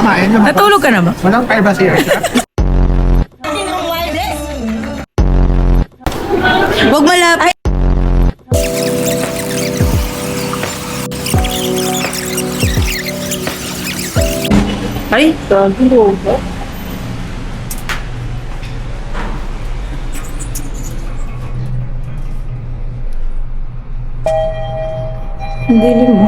kumain. Natulog ka na ba? Walang privacy. Huwag malapit. Ay, gago. Ang dilim mo.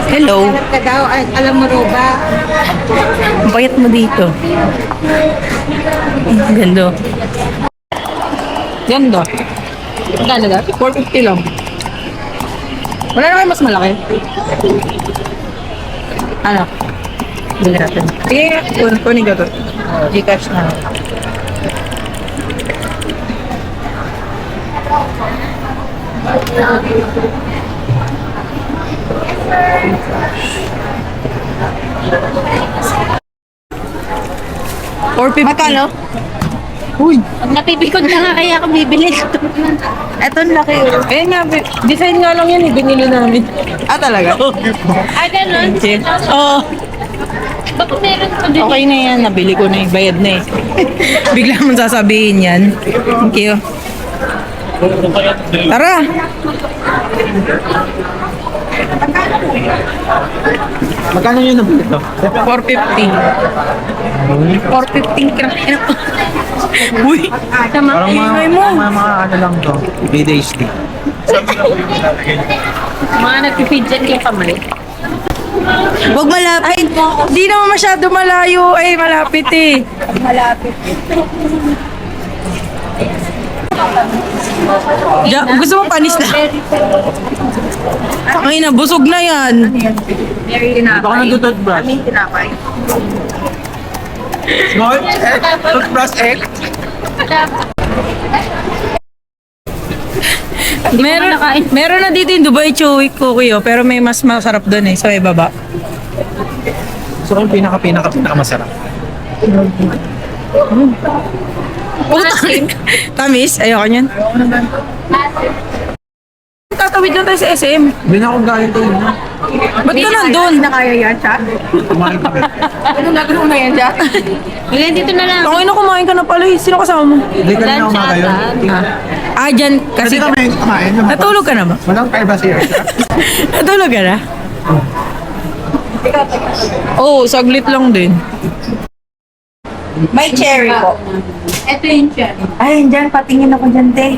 Hello. Ka daw, alam mo ro ba? Ang payat mo dito. Ganda. Ganda. Magkano na? 450 lang. Wala na kayo mas malaki. Ano? Bili natin. Sige, kunin ka to. Gcash na. Magkano? Uy! Napipikod na nga kaya ako bibili ito. Eto ang laki. Eh nga, design nga lang yan eh, binili namin. Ah, talaga? Ganun? Oo. Bakit meron pa din? Okay na yan. Nabili ko na eh. Bayad na eh. Bigla mong sasabihin yan. Thank you. Tara! Magkano yun nabili ito? 450. 415 ka. Uy! Parang Ingay mo. mga ano lang to. BDHD. Mga nagpipidget yung kamay. Huwag malapit. Di naman masyado malayo. Ay, malapit eh. Gusto mo panis na? Ay na, busog na yan. Baka nagtututbrush. Small egg? Toothbrush egg? Meron na dito yung Dubai Chewy Kukuyo, pero may mas masarap doon eh, sa may baba. So, yung pinaka-masarap. Tamis? Ayoko niyan. Tatawid lang tayo sa SM. Hindi na akong galing to. Ba't ka nandun? Kaya yan siya? Kumain ka ba? Ano nagano na yan siya? Ngayon dito na lang. Tangay na, kumain ka na pala eh. Sino kasama mo? Hindi ka na umaga yun. Ah, dyan kasi... Kasi kami kumain. Natulog ka na ba? Walang privacy. Natulog ka na? Oo, saglit lang din. May cherry po. Ito yung siya. Ay, dyan, patingin ako dyan, te.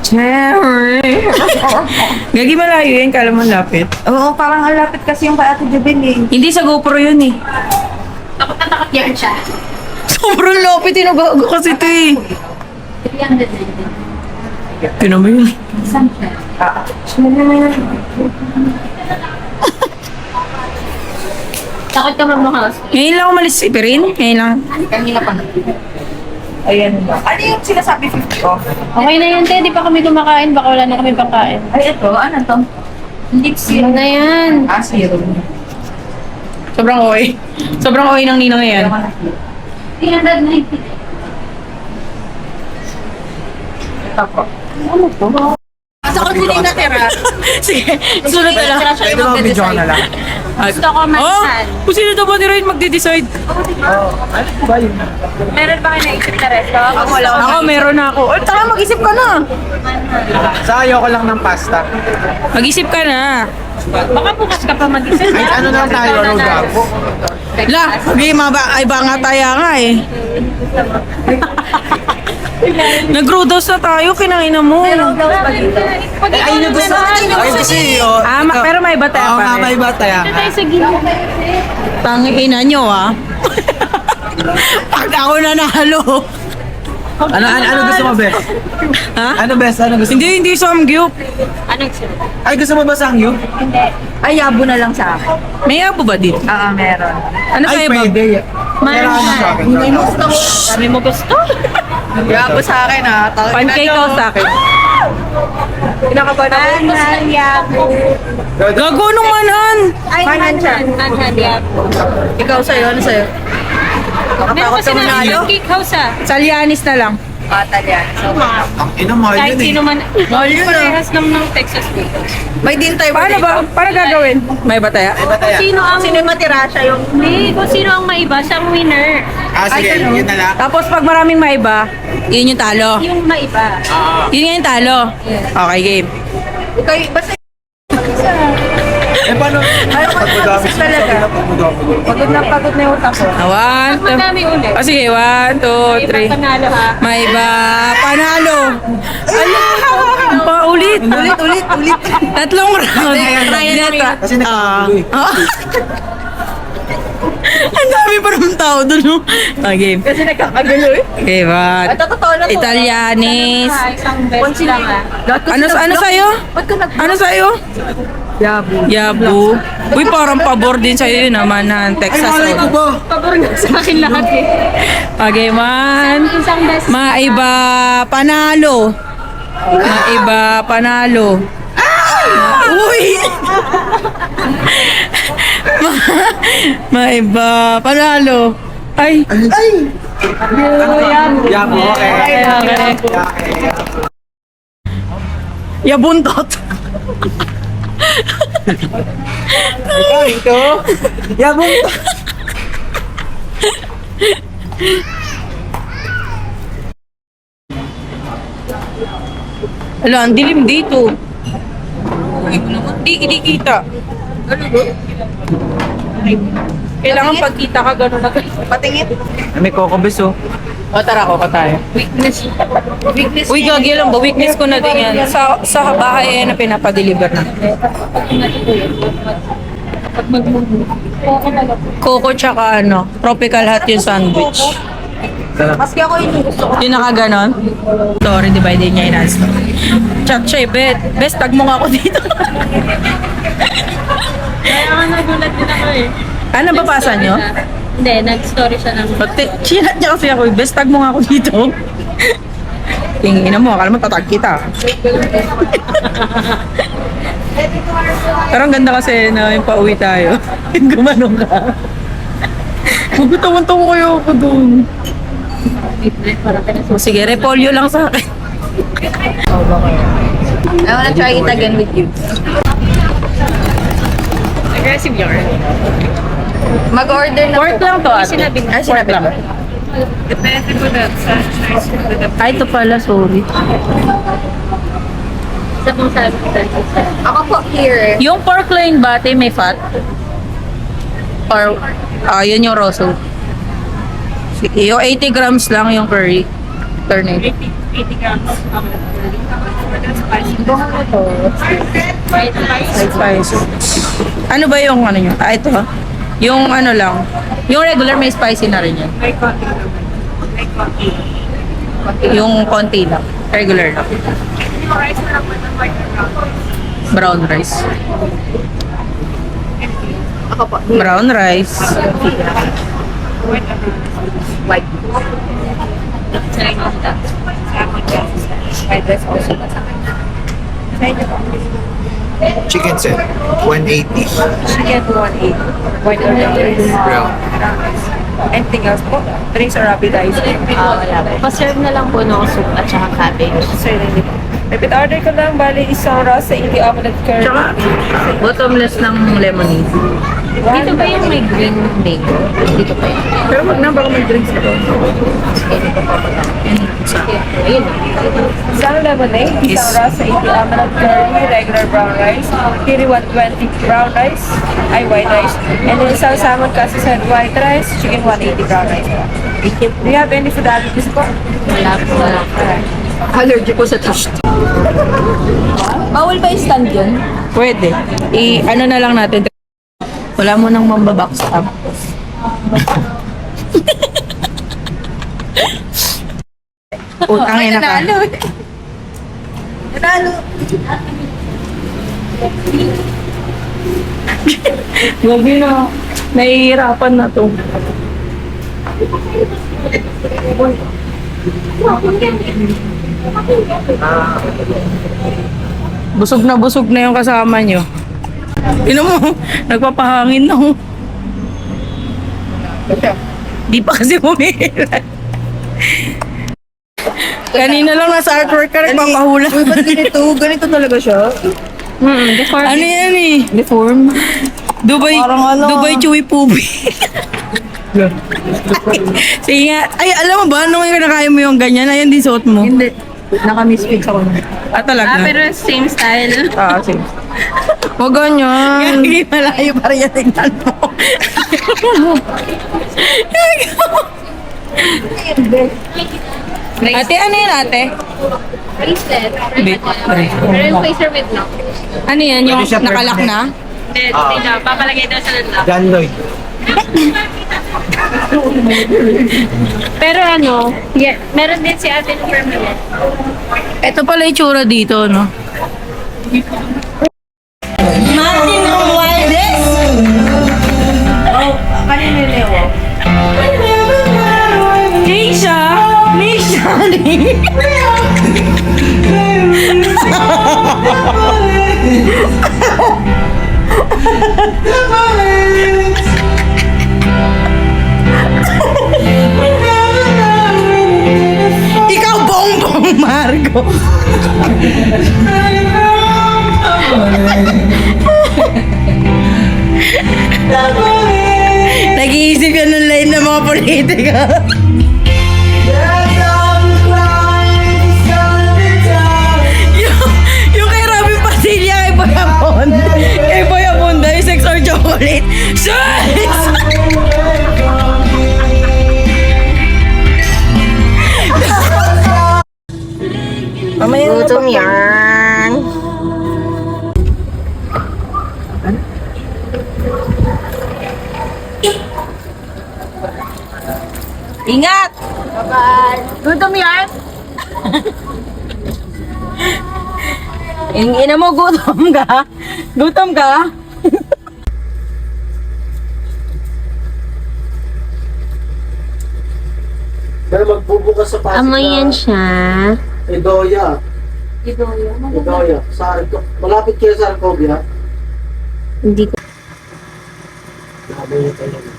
Cherry! Gagi malayo yan, kala mo lapit. Oo, parang ang lapit kasi yung kay Ate Jubel eh. Hindi sa GoPro yun eh. Takot na takot yan siya. Sobrang lapit, tinugago kasi ito eh. 390. Kino mo yun? Saan siya? Takot ka magmukhas. Ngayon lang umalis si Perin? Ngayon lang. Kanina pa. Ayan ba? Ano yung sinasabi 50 ko? Okay na yan, te. Di pa kami kumakain. Baka wala na kami pangkain. Ay, ito. Ano to? Lipstick. Ano na yan? Ah, zero. Sobrang okay. Sobrang okay ng ninang yan. 390. Ito po. Sa kung sino yung natira. Sige, sunod na lang. Pwede mo video ka na lang. Gusto ko Oh, manisan. kung sino daw ba ni Ryan magde-decide? Ano ba yun? Meron ba kayo naisip na resto? Ako, meron na ako. Oh, taka, mag-isip ka na. Sa ayoko lang ng pasta. Mag-isip ka na. Baka bukas ka pa mag-isip. Ay, ano na tayo, Rogapo? La, ay ba nga tayo nga eh. Nag-roadhouse na tayo, kinain na mo. Ay, kasi, Pero may iba tayo Oo nga, pa may rin. iba tayo. Tayo sa gilid. Tangina nyo ah. Pag ako nanalo. Ano gusto mo, Bes? Ha? Ano, Bes? Ano gusto mo? Hindi samgyup. Anong sino? Ay, gusto mo ba sangyo? Ay, yabo na lang sa akin. May abo ba dito? Oo, meron. Ano Ay, sa'yo ba? pwede. Kailangan mo sa akin. Sabi mo gusto? Yabo sa akin ah. Pancake ko sa akin. Kinakabahan ako. yabo. Gago nung manhan. Ay, anhan. Anhan yabo. Ikaw sa'yo, ano sa'yo? Meron kasi na yung cake house ah. Salyanis na lang. Batalyan. So, Ang ina, mahal Kahit yun sino eh. man. Mahal yun, ah. Parehas naman ng Texas cake house. may dintay Paano ba? Paano gagawin? May bataya? Bataya. Sino ang... Sino yung matira siya yung... Hindi, kung sino ang maiba, siya ang winner. Ah, sige, yun na lang. Tapos pag maraming maiba, yun yung talo. Yung maiba. Yun nga yung talo. Okay, game. Okay, basta Eh, paano? ayaw ko Pagmadami na talaga. Pagod na yung utak ko. One, two. Madami ulit. Oh, sige, 1, 2, 3. Panalo ha. Maiba, panalo. Ano? Pa, ulit. Ulit. Tatlong round. Neta. Kasi nagkakagulo eh. Ang dami pa ng tao doon, no? Okay. Kasi nagkakagulo eh. Okay, what? At totoo na to. Italianis. Isang best lang ah. Ano sa'yo? Ba't ka nag... Ano sa'yo? Yabu. Uy, parang pabor din sa'yo yun naman ng Ay, Texas. malay ko Oh. ba? Pabor nga sa akin lahat eh. Okay, man. Isang best. Maiba, panalo. Maiba, panalo. Uy! Maiba, panalo. Ay! Yabo, okay. Yabuntot. Ito. Yabo. Ala, ang dilim dito. Hindi kita. Kailangan pagkita ka gano'n na gano'n. Patingin. May kokobes oh. O tara, ko tayo. Weakness. Weakness. Uy, gagi lang ba? Weakness ko na din yan. Sa bahay na pinapa-deliver na. Pag mag-move. Oo talaga. Coco tsaka ano, tropical hot yung sandwich. Maski ako yun yung gusto ko. Yung nakaganon. Sorry, di ba? Hindi niya in-answer. Chat siya, bet. Best, tag mo nga ako dito. Kaya nga nagulat din ako eh. Ano ba pasa nyo? Hindi, nag-story siya ng... Chinat niya kasi ako. Best, tag mo nga ako dito. Tingin mo, akala mo tatag kita. Pero ang ganda kasi na yung pauwi tayo. Gumanong ka. Magutawan-tawa kayo ako dun. O sige, repolyo lang sa akin. I wanna try it again with you. Aggressive yarn. Mag-order na Pork lang to, ate. Sinabi na. Ay, sinabi ko. Depende po na sa size. Ay, ito pala, sorry. Sa kung sabi ko tayo sa... Ako po here. Yung pork loin ba, ate, may fat? Or, yun yung rosso. Sige, yung 80 grams lang yung curry. Turnip. 80 grams. Spicy. White spice. Ano ba yung ano nyo? Ito. Yung ano lang. Yung regular may spicy na rin yan. May konti naman. May konti. Yung konti lang. Regular lang. Yung rice na lang ng white and brown. Brown rice. Ako po. Brown rice. White and brown. White. Chinese that. White rice also. Chicken set. 180. Chicken 180. White or brown rice. Brown. Anything else po? Drinks or rapid ice? Wala ba? Pa-serve na lang po ng soup at saka cabbage. Certainly po. Repeat order ko lang, bali isang raw sa hindi omelette curry. Bottomless ng lemonade. Dito ba yung may green mango? Dito pa yun. Pero wag na, baka may drinks ito. Ayun. Isang lemonade, isang raw sa hindi omelette curry, regular brown rice, kiri 120 brown rice, ay white rice, and then isang salmon kasi sa white rice, chicken 180 brown rice. Do you have any food allergies po? Wala po. Allergy po sa taste. Bawal ba yung stand yun? Pwede. Ano na lang natin. Wala mo nang mambabox up. Utangin na ka. Nanalo. Gabi na. Nahihirapan na to. Busog na yung kasama nyo. Ino mo, nagpapahangin na. Di pa kasi bumira. Kanina lang nasa artwork ka, nagpapahula. Uy, ba't ganito? Ganito talaga siya? Ano yan eh? Deform. Dubai, Dubai Chewy Pubi. Sige nga. Ay, alam mo ba, nung kinakain mo yung ganyan, ayan din suot mo. Hindi. Naka-misfix ako. Ah, talaga? Pero same style. Ah, sige. Huwag ganyan. Hindi malayo pa rin yung tingnan mo. Ate, ano yun ate? Bracelet. Bit. Pero yung facer with lock. Ano yan? Yung Pwede siya nakalak permanent. na? Hindi na. Papalagay daw sa lock. Gandoy. Pero ano, yeah, meron din si ate ng permanent. Ito pala yung tsura dito, no? Martin Romualdez! Kanina Leo. Keisha! Misha! Ikaw, Bongbong Margo! Nag-iisip ka ng line ng mga politika. yung kay Robin Padilla, kay Boy Abon. Kay Boy Abunda, yung sex or chocolate. Sex! Gutom yan. Ingat! Bye-bye! Gutom yan? Ina mo, gutom ka? Gutom ka? Pero magbubukas sa Pasig Amoy yan siya. Idoya. Idoya. Sa malapit kayo sa Arcovia. Hindi ko. Sabi niyo talaga.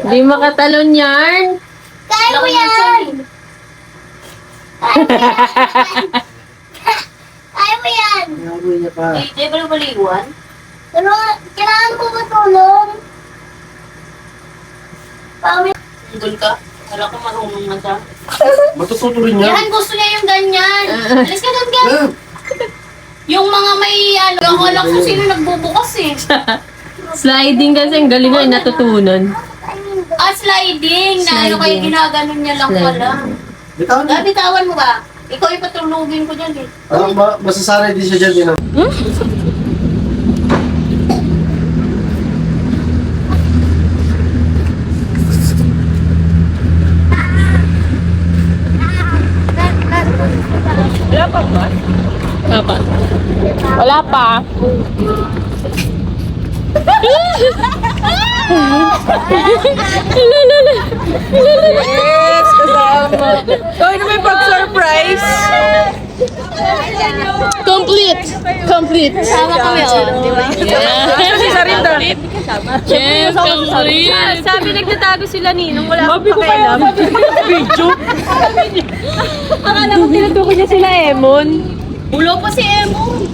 Hindi makatalon yan. Kaya mo yan! Kaya mo yan! Inamoy niya pa. Pero kailangan ko matulong. Pawin. Matututo rin niya. Yan, gusto niya yung ganyan. Alis ka doon, gan. Yung mga may ano, ako lang kung sino nagbubukas eh. Sliding kasi ang galing ay natutunan. Sliding. Na ano kayo ginaganon niya lang pala. Bitawan niya. Bitawan mo ba? Ikaw yung patulugin ko dyan eh. Masasanay din siya dyan. Wala pa. Yes, kasama. Ikaw na may pag-surprise. Complete. Complete. Sama kami oh. Di ba? Si Sarita. Yes, complete. Sabi nagtatago sila Ninong. Wala akong Pakialam. Video. Akala ko tinutukoy niya sila Emon. Ulo pa si Emo.